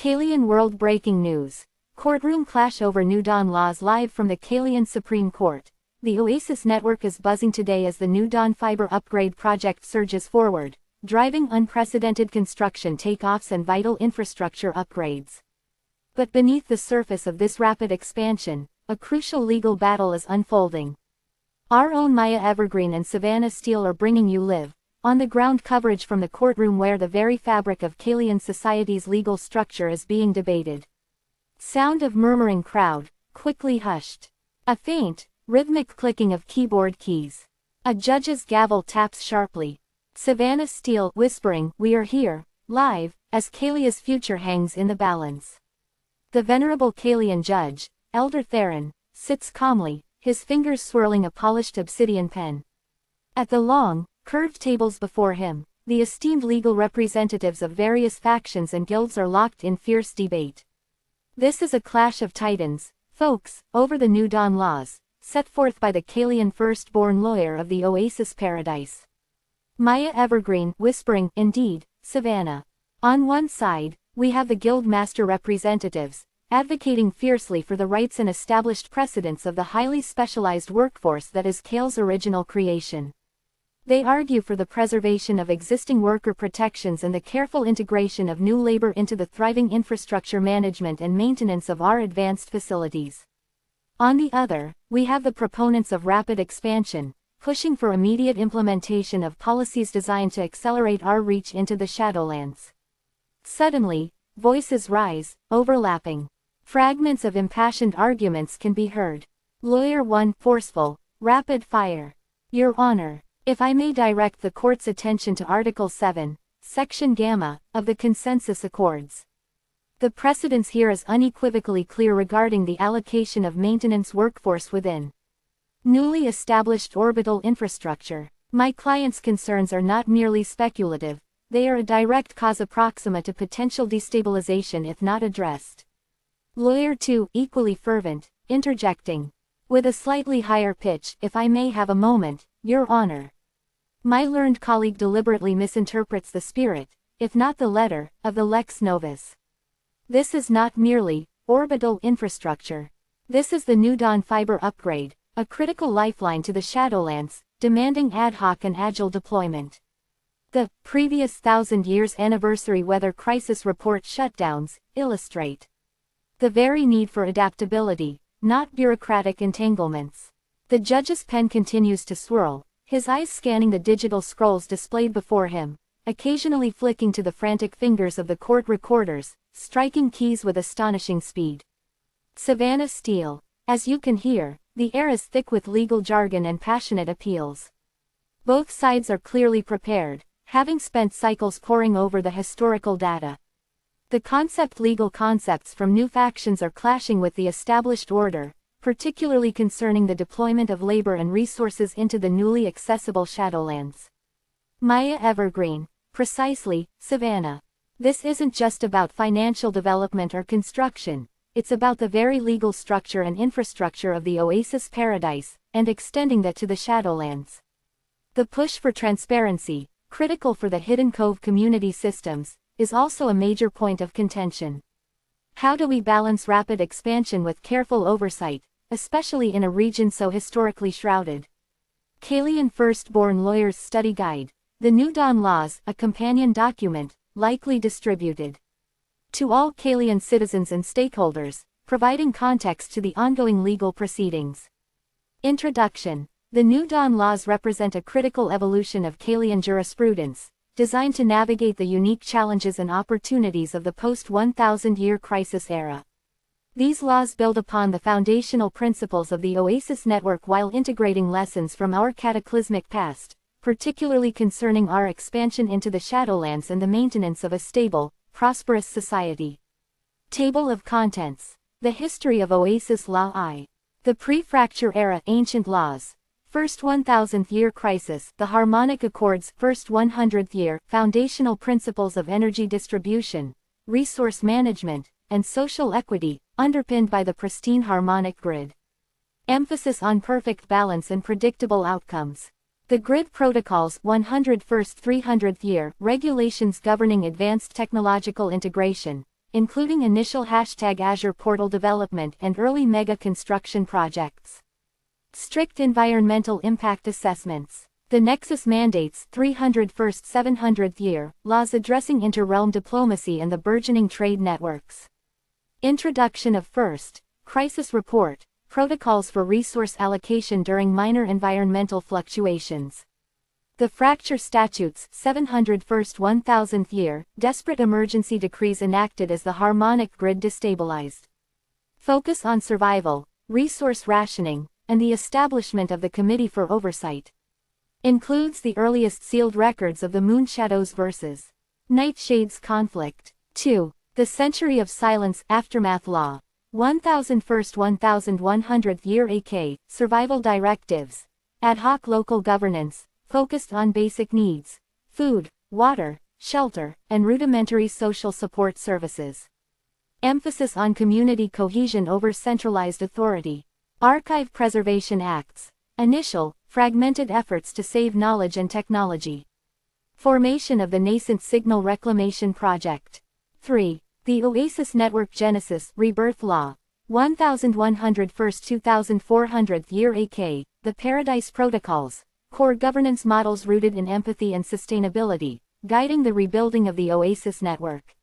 Kalian World Breaking News. Courtroom clash over new Dawn laws live from the Kalian Supreme Court. The Oasis network is buzzing today as the new Dawn fiber upgrade project surges forward, driving unprecedented construction takeoffs and vital infrastructure upgrades. But beneath the surface of this rapid expansion, a crucial legal battle is unfolding. Our own Maya Evergreen and Savannah Steele are bringing you live, on-the-ground coverage from the courtroom where the very fabric of Kalian society's legal structure is being debated. Sound of murmuring crowd, quickly hushed. A faint, rhythmic clicking of keyboard keys. A judge's gavel taps sharply. Savannah Steele whispering, "We are here, live," as Kalia's future hangs in the balance. The venerable Kalian judge, Elder Theron, sits calmly, his fingers swirling a polished obsidian pen. At the long, curved tables before him, the esteemed legal representatives of various factions and guilds are locked in fierce debate. This is a clash of titans, folks, over the new Dawn laws, set forth by the Kalian firstborn lawyer of the Oasis paradise. Maya Evergreen whispering, "Indeed, Savannah." On one side, we have the guild master representatives, advocating fiercely for the rights and established precedents of the highly specialized workforce that is Kale's original creation. They argue for the preservation of existing worker protections and the careful integration of new labor into the thriving infrastructure management and maintenance of our advanced facilities. On the other, we have the proponents of rapid expansion, pushing for immediate implementation of policies designed to accelerate our reach into the Shadowlands. Suddenly, voices rise, overlapping. Fragments of impassioned arguments can be heard. Lawyer 1 forceful, rapid fire. "Your Honor, if I may direct the court's attention to Article 7, Section Gamma, of the Consensus Accords. The precedence here is unequivocally clear regarding the allocation of maintenance workforce within newly established orbital infrastructure. My client's concerns are not merely speculative, they are a direct causa proxima to potential destabilization if not addressed." Lawyer 2 equally fervent, interjecting. With a slightly higher pitch, "If I may have a moment, Your Honor. My learned colleague deliberately misinterprets the spirit, if not the letter, of the Lex Novus. This is not merely orbital infrastructure. This is the new Dawn fiber upgrade, a critical lifeline to the Shadowlands, demanding ad hoc and agile deployment. The previous 1,000 years anniversary weather crisis report shutdowns illustrate the very need for adaptability, not bureaucratic entanglements." The judge's pen continues to swirl, his eyes scanning the digital scrolls displayed before him, occasionally flicking to the frantic fingers of the court recorders, striking keys with astonishing speed. Savannah Steele. As you can hear, the air is thick with legal jargon and passionate appeals. Both sides are clearly prepared, having spent cycles poring over the historical data. The legal concepts from new factions are clashing with the established order, particularly concerning the deployment of labor and resources into the newly accessible Shadowlands. Maya Evergreen. Precisely, Savannah. This isn't just about financial development or construction, it's about the very legal structure and infrastructure of the Oasis paradise, and extending that to the Shadowlands. The push for transparency, critical for the Hidden Cove community systems, is also a major point of contention. How do we balance rapid expansion with careful oversight, especially in a region so historically shrouded? Kalian Firstborn Lawyer's Study Guide. The New Dawn Laws, a companion document, likely distributed to all Kalian citizens and stakeholders, providing context to the ongoing legal proceedings. Introduction. The New Dawn Laws represent a critical evolution of Kalian jurisprudence, designed to navigate the unique challenges and opportunities of the post-1000-year crisis era. These laws build upon the foundational principles of the Oasis network while integrating lessons from our cataclysmic past, particularly concerning our expansion into the Shadowlands and the maintenance of a stable, prosperous society. Table of Contents. The History of Oasis Law I. The Pre-Fracture Era Ancient Laws. First 1000th Year Crisis, the Harmonic Accords, First 100th Year, Foundational Principles of Energy Distribution, Resource Management, and Social Equity, underpinned by the pristine harmonic grid. Emphasis on perfect balance and predictable outcomes. The Grid Protocols, 101st 300th Year, Regulations Governing Advanced Technological Integration, including initial #Azure portal development and early mega construction projects. Strict environmental impact assessments. The Nexus mandates 301st 700th year laws addressing inter-realm diplomacy and the burgeoning trade networks. Introduction of first crisis report, protocols for resource allocation during minor environmental fluctuations. The Fracture Statutes 701st 1000th year, desperate emergency decrees enacted as the harmonic grid destabilized. Focus on survival, resource rationing, and the establishment of the Committee for Oversight. Includes the earliest sealed records of the Moonshadows vs. Nightshades conflict. 2. The Century of Silence Aftermath Law. 1001st 1100th year AK, Survival Directives. Ad hoc local governance, focused on basic needs, food, water, shelter, and rudimentary social support services. Emphasis on community cohesion over centralized authority. Archive Preservation Acts. Initial, fragmented efforts to save knowledge and technology. Formation of the nascent Signal Reclamation Project. 3. The Oasis Network Genesis Rebirth Law. 1101st 2400th year AK, the Paradise Protocols. Core governance models rooted in empathy and sustainability, guiding the rebuilding of the Oasis network.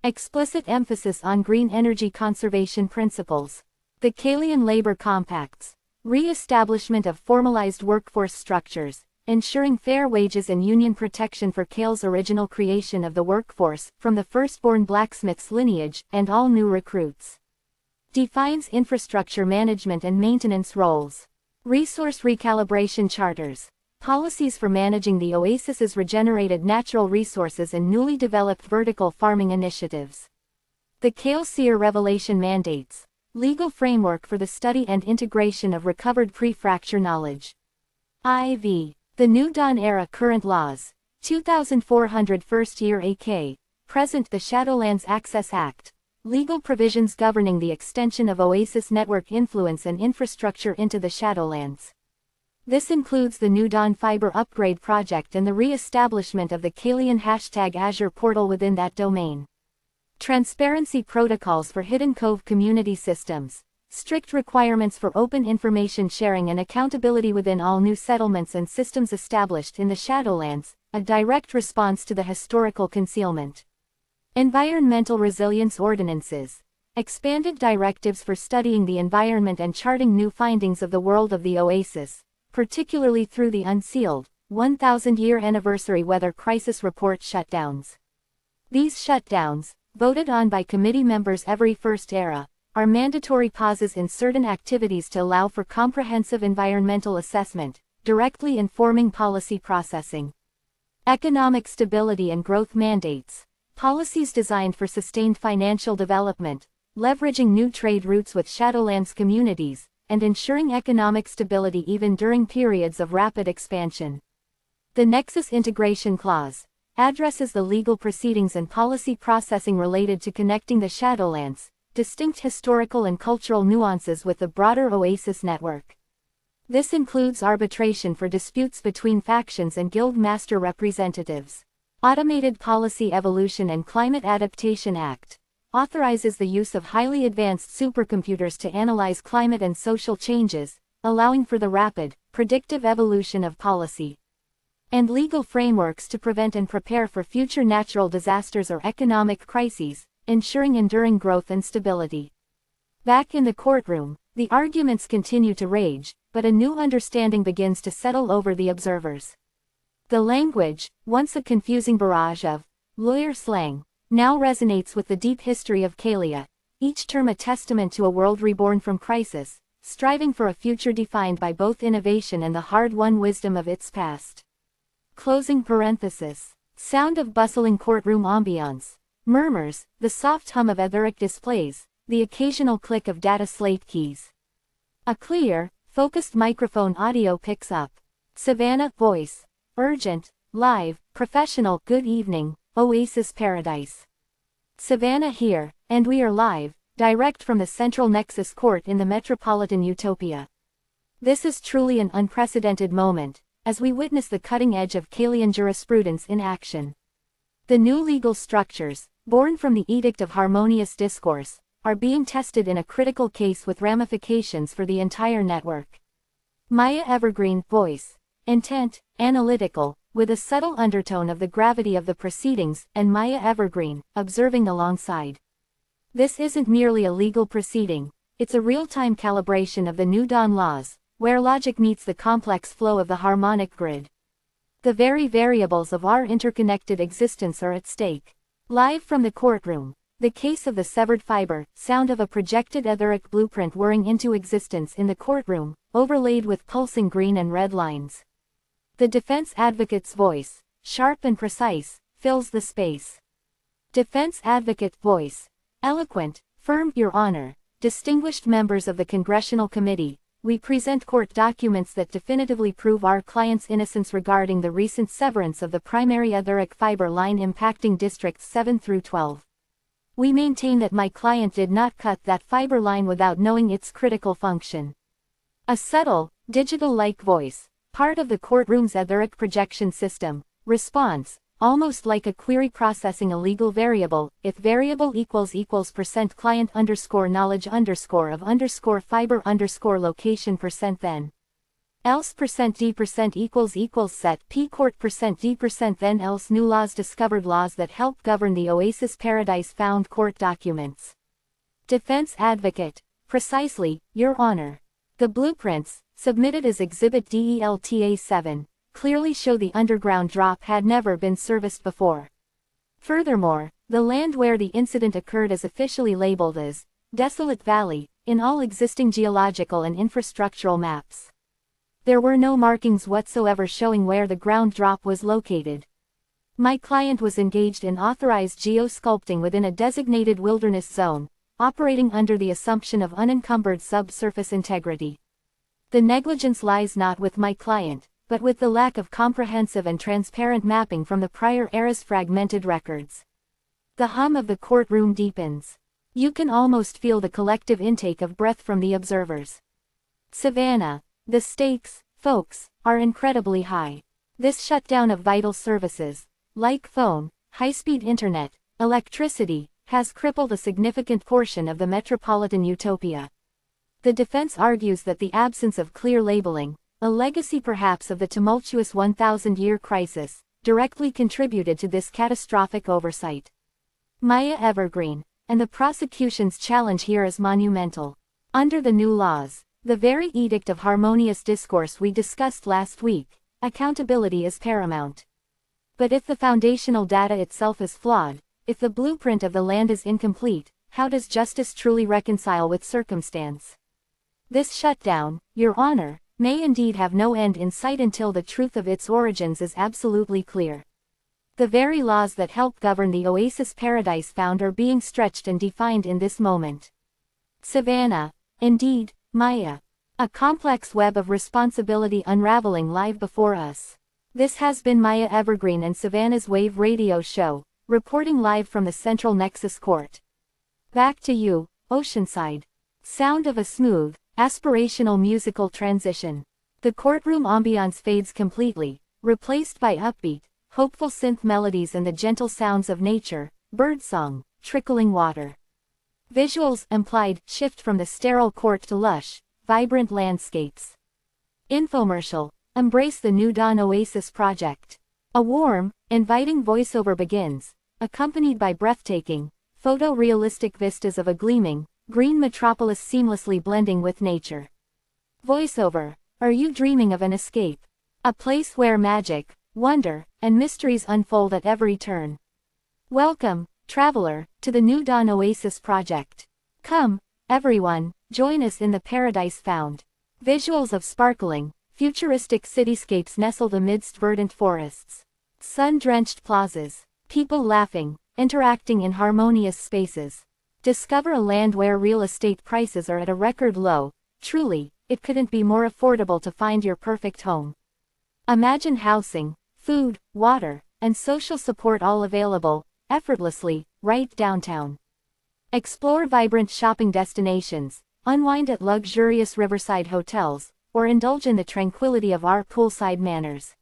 Explicit emphasis on green energy conservation principles. The Kalian Labor Compacts. Re-establishment of formalized workforce structures, ensuring fair wages and union protection for Kale's original creation of the workforce, from the firstborn blacksmith's lineage, and all new recruits. Defines infrastructure management and maintenance roles. Resource recalibration charters. Policies for managing the Oasis's regenerated natural resources and newly developed vertical farming initiatives. The Kale Seer Revelation Mandates. Legal framework for the study and integration of recovered pre-fracture knowledge. IV. The New Dawn Era Current Laws. 2401st year AK. Present the Shadowlands Access Act. Legal provisions governing the extension of Oasis network influence and infrastructure into the Shadowlands. This includes the New Dawn Fiber Upgrade Project and the re-establishment of the Kalian #Azure portal within that domain. Transparency protocols for Hidden Cove community systems. Strict requirements for open information sharing and accountability within all new settlements and systems established in the Shadowlands, a direct response to the historical concealment. Environmental resilience ordinances. Expanded directives for studying the environment and charting new findings of the world of the Oasis, particularly through the unsealed 1000-year anniversary weather crisis report shutdowns. These shutdowns, voted on by committee members every first era, are mandatory pauses in certain activities to allow for comprehensive environmental assessment, directly informing policy processing. Economic stability and growth mandates. Policies designed for sustained financial development, leveraging new trade routes with Shadowlands communities, and ensuring economic stability even during periods of rapid expansion. The Nexus Integration Clause addresses the legal proceedings and policy processing related to connecting the Shadowlands, distinct historical and cultural nuances with the broader Oasis network. This includes arbitration for disputes between factions and guild master representatives. Automated Policy Evolution and Climate Adaptation Act authorizes the use of highly advanced supercomputers to analyze climate and social changes, allowing for the rapid, predictive evolution of policy and legal frameworks to prevent and prepare for future natural disasters or economic crises, ensuring enduring growth and stability. Back in the courtroom, the arguments continue to rage, but a new understanding begins to settle over the observers. The language, once a confusing barrage of lawyer slang, now resonates with the deep history of Kalia, each term a testament to a world reborn from crisis, striving for a future defined by both innovation and the hard-won wisdom of its past. Closing parenthesis. Sound of bustling courtroom ambiance. Murmurs, the soft hum of etheric displays, the occasional click of data slate keys. A clear, focused microphone audio picks up. Savannah, voice. Urgent, live, professional, good evening, Oasis Paradise. Savannah here, and we are live, direct from the Central Nexus Court in the Metropolitan Utopia. This is truly an unprecedented moment, as we witness the cutting edge of Kalian jurisprudence in action. The new legal structures, born from the Edict of Harmonious Discourse, are being tested in a critical case with ramifications for the entire network. Maya Evergreen, voice, intent, analytical, with a subtle undertone of the gravity of the proceedings, and Maya Evergreen, observing alongside. This isn't merely a legal proceeding, it's a real-time calibration of the New Dawn laws, where logic meets the complex flow of the harmonic grid. The very variables of our interconnected existence are at stake. Live from the courtroom, the case of the severed fiber, sound of a projected etheric blueprint whirring into existence in the courtroom, overlaid with pulsing green and red lines. The defense advocate's voice, sharp and precise, fills the space. Defense advocate voice, eloquent, firm, Your Honor, distinguished members of the Congressional Committee, we present court documents that definitively prove our client's innocence regarding the recent severance of the primary etheric fiber line impacting Districts 7 through 12. We maintain that my client did not cut that fiber line without knowing its critical function. A subtle, digital-like voice, part of the courtroom's etheric projection system, responds, almost like a query processing a legal variable, if variable equals percent client underscore knowledge underscore of underscore fiber underscore location percent then. Else percent d percent equals set p court percent d percent then else new laws discovered laws that help govern the Oasis Paradise found court documents. Defense advocate, precisely, Your Honor. The blueprints, submitted as Exhibit DELTA 7, clearly show the underground drop had never been serviced before. Furthermore, the land where the incident occurred is officially labeled as Desolate Valley in all existing geological and infrastructural maps. There were no markings whatsoever showing where the ground drop was located. My client was engaged in authorized geosculpting within a designated wilderness zone, operating under the assumption of unencumbered subsurface integrity. The negligence lies not with my client, but with the lack of comprehensive and transparent mapping from the prior era's fragmented records. The hum of the courtroom deepens. You can almost feel the collective intake of breath from the observers. Savannah, the stakes, folks, are incredibly high. This shutdown of vital services, like phone, high-speed internet, electricity, has crippled a significant portion of the metropolitan utopia. The defense argues that the absence of clear labeling, a legacy perhaps of the tumultuous 1,000-year crisis, directly contributed to this catastrophic oversight. Maya Evergreen, and the prosecution's challenge here is monumental. Under the new laws, the very Edict of Harmonious Discourse we discussed last week, accountability is paramount. But if the foundational data itself is flawed, if the blueprint of the land is incomplete, how does justice truly reconcile with circumstance? This shutdown, Your Honor, may indeed have no end in sight until the truth of its origins is absolutely clear. The very laws that help govern the Oasis Paradise found are being stretched and defined in this moment. Savannah, indeed, Maya. A complex web of responsibility unraveling live before us. This has been Maya Evergreen and Savannah's Wave Radio Show, reporting live from the Central Nexus Court. Back to you, Oceanside. Sound of a smooth, aspirational musical transition. The courtroom ambiance fades completely, replaced by upbeat, hopeful synth melodies and the gentle sounds of nature, birdsong, trickling water. Visuals, implied, shift from the sterile court to lush, vibrant landscapes. Infomercial, embrace the New Dawn Oasis project. A warm, inviting voiceover begins, accompanied by breathtaking, photorealistic vistas of a gleaming, green metropolis seamlessly blending with nature. Voiceover, are you dreaming of an escape? A place where magic, wonder, and mysteries unfold at every turn. Welcome, traveler, to the New Dawn Oasis project. Come, everyone, join us in the paradise found. Visuals of sparkling, futuristic cityscapes nestled amidst verdant forests. Sun-drenched plazas, people laughing, interacting in harmonious spaces. Discover a land where real estate prices are at a record low. Truly, it couldn't be more affordable to find your perfect home. Imagine housing, food, water, and social support all available, effortlessly, right downtown. Explore vibrant shopping destinations, unwind at luxurious riverside hotels, or indulge in the tranquility of our poolside manners.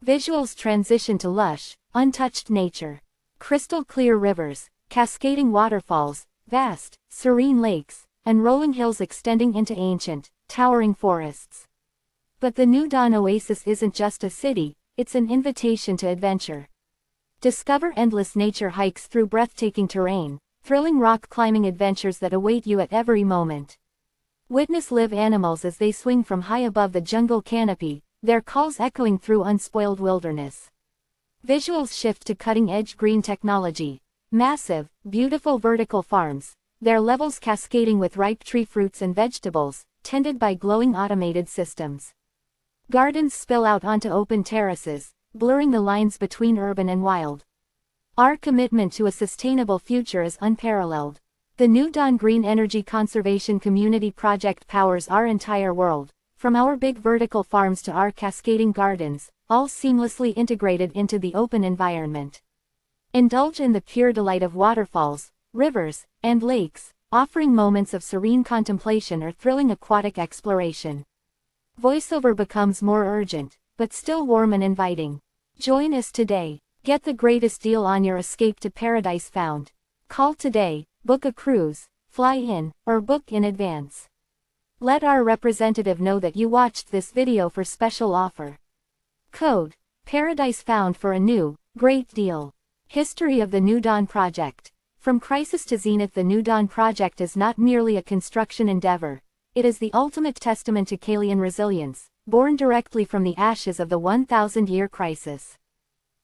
Visuals transition to lush, untouched nature. Crystal clear rivers, cascading waterfalls, vast, serene lakes, and rolling hills extending into ancient, towering forests. But the New Dawn Oasis isn't just a city, it's an invitation to adventure. Discover endless nature hikes through breathtaking terrain, thrilling rock climbing adventures that await you at every moment. Witness live animals as they swing from high above the jungle canopy, their calls echoing through unspoiled wilderness. Visuals shift to cutting-edge green technology. Massive, beautiful vertical farms, their levels cascading with ripe tree fruits and vegetables, tended by glowing automated systems. Gardens spill out onto open terraces, blurring the lines between urban and wild. Our commitment to a sustainable future is unparalleled. The New Dawn Green Energy Conservation Community Project powers our entire world, from our big vertical farms to our cascading gardens, all seamlessly integrated into the open environment. Indulge in the pure delight of waterfalls, rivers, and lakes, offering moments of serene contemplation or thrilling aquatic exploration. Voiceover becomes more urgent, but still warm and inviting. Join us today. Get the greatest deal on your escape to Paradise Found. Call today, book a cruise, fly in, or book in advance. Let our representative know that you watched this video for special offer. Code Paradise Found for a new, great deal. History of the New Dawn Project. From crisis to zenith, the New Dawn Project is not merely a construction endeavor. It is the ultimate testament to Kalian resilience, born directly from the ashes of the 1,000-year crisis.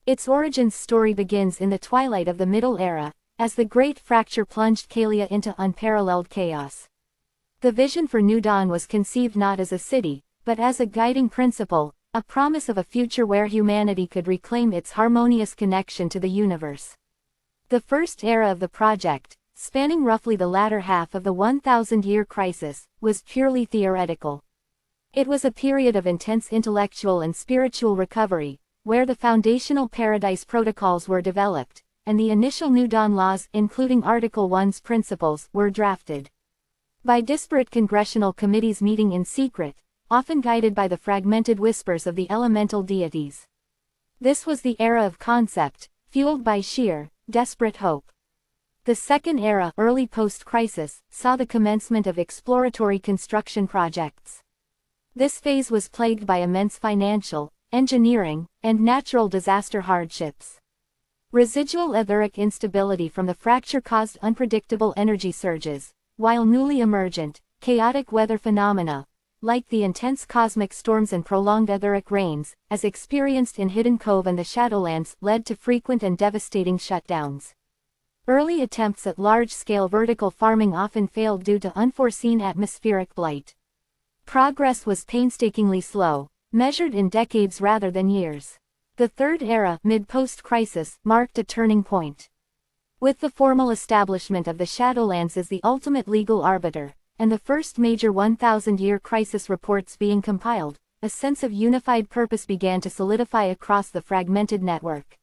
Its origins story begins in the twilight of the Middle Era, as the Great Fracture plunged Kalia into unparalleled chaos. The vision for New Dawn was conceived not as a city, but as a guiding principle, a promise of a future where humanity could reclaim its harmonious connection to the universe. The first era of the project, spanning roughly the latter half of the 1,000-year crisis, was purely theoretical. It was a period of intense intellectual and spiritual recovery, where the foundational Paradise protocols were developed, and the initial New Dawn laws, including Article 1's principles, were drafted. By disparate congressional committees meeting in secret, often guided by the fragmented whispers of the elemental deities. This was the era of concept, fueled by sheer, desperate hope. The second era, early post-crisis, saw the commencement of exploratory construction projects. This phase was plagued by immense financial, engineering, and natural disaster hardships. Residual etheric instability from the fracture caused unpredictable energy surges, while newly emergent, chaotic weather phenomena, like the intense cosmic storms and prolonged etheric rains, as experienced in Hidden Cove and the Shadowlands, led to frequent and devastating shutdowns. Early attempts at large-scale vertical farming often failed due to unforeseen atmospheric blight. Progress was painstakingly slow, measured in decades rather than years. The third era, mid-post-crisis, marked a turning point. With the formal establishment of the Shadowlands as the ultimate legal arbiter, and the first major 1,000-year crisis reports being compiled, a sense of unified purpose began to solidify across the fragmented network.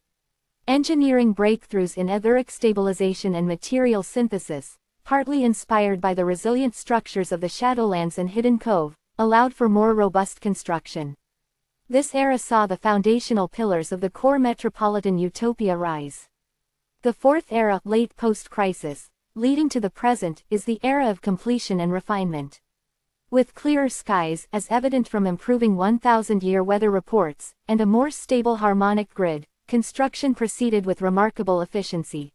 Engineering breakthroughs in etheric stabilization and material synthesis, partly inspired by the resilient structures of the Shadowlands and Hidden Cove, allowed for more robust construction. This era saw the foundational pillars of the core metropolitan utopia rise. The fourth era, late post-crisis, leading to the present, is the era of completion and refinement. With clearer skies, as evident from improving 1,000-year weather reports, and a more stable harmonic grid, construction proceeded with remarkable efficiency.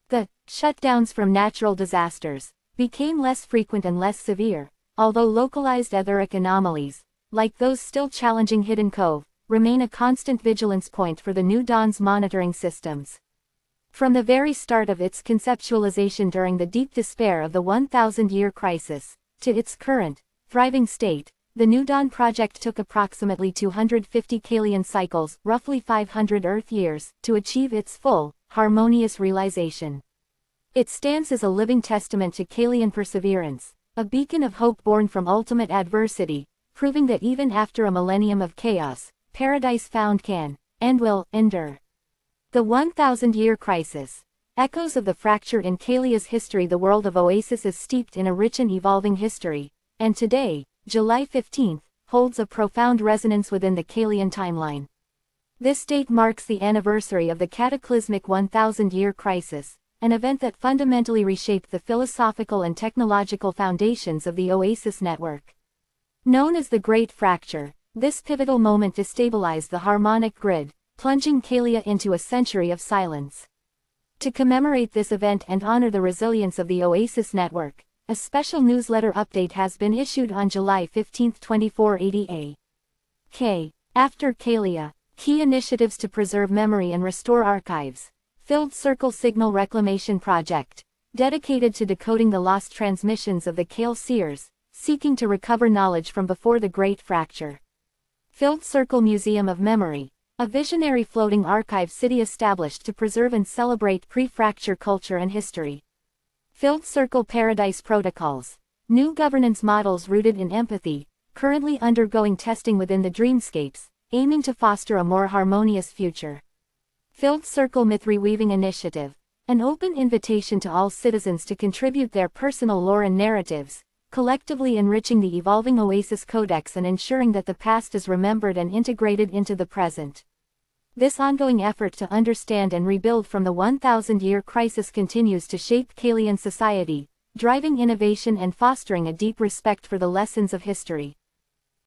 The shutdowns from natural disasters became less frequent and less severe, although localized etheric anomalies, like those still challenging Hidden Cove, remain a constant vigilance point for the New Dawn's monitoring systems. From the very start of its conceptualization during the deep despair of the 1,000-year crisis, to its current, thriving state, the New Dawn project took approximately 250 Kalian cycles, roughly 500 Earth years, to achieve its full, harmonious realization. It stands as a living testament to Kalian perseverance, a beacon of hope born from ultimate adversity, proving that even after a millennium of chaos, Paradise Found can, and will, endure. The 1,000-year crisis. Echoes of the fracture in Kalia's history. The world of Oasis is steeped in a rich and evolving history, and today, July 15, holds a profound resonance within the Kalian timeline. This date marks the anniversary of the cataclysmic 1,000-year crisis, an event that fundamentally reshaped the philosophical and technological foundations of the Oasis network. Known as the Great Fracture, this pivotal moment destabilized the harmonic grid, plunging Kalia into a century of silence. To commemorate this event and honor the resilience of the Oasis network, a special newsletter update has been issued on July 15, 2480 A. After Kalia, key initiatives to preserve memory and restore archives. Filled Circle Signal Reclamation Project, dedicated to decoding the lost transmissions of the Kale Seers, seeking to recover knowledge from before the Great Fracture. Filled Circle Museum of Memory, a visionary floating archive city established to preserve and celebrate pre-fracture culture and history. Filled Circle Paradise Protocols, new governance models rooted in empathy, currently undergoing testing within the dreamscapes, aiming to foster a more harmonious future. Filled Circle Myth Reweaving Initiative, an open invitation to all citizens to contribute their personal lore and narratives, collectively enriching the evolving Oasis Codex and ensuring that the past is remembered and integrated into the present. This ongoing effort to understand and rebuild from the 1,000-year crisis continues to shape Kalian society, driving innovation and fostering a deep respect for the lessons of history.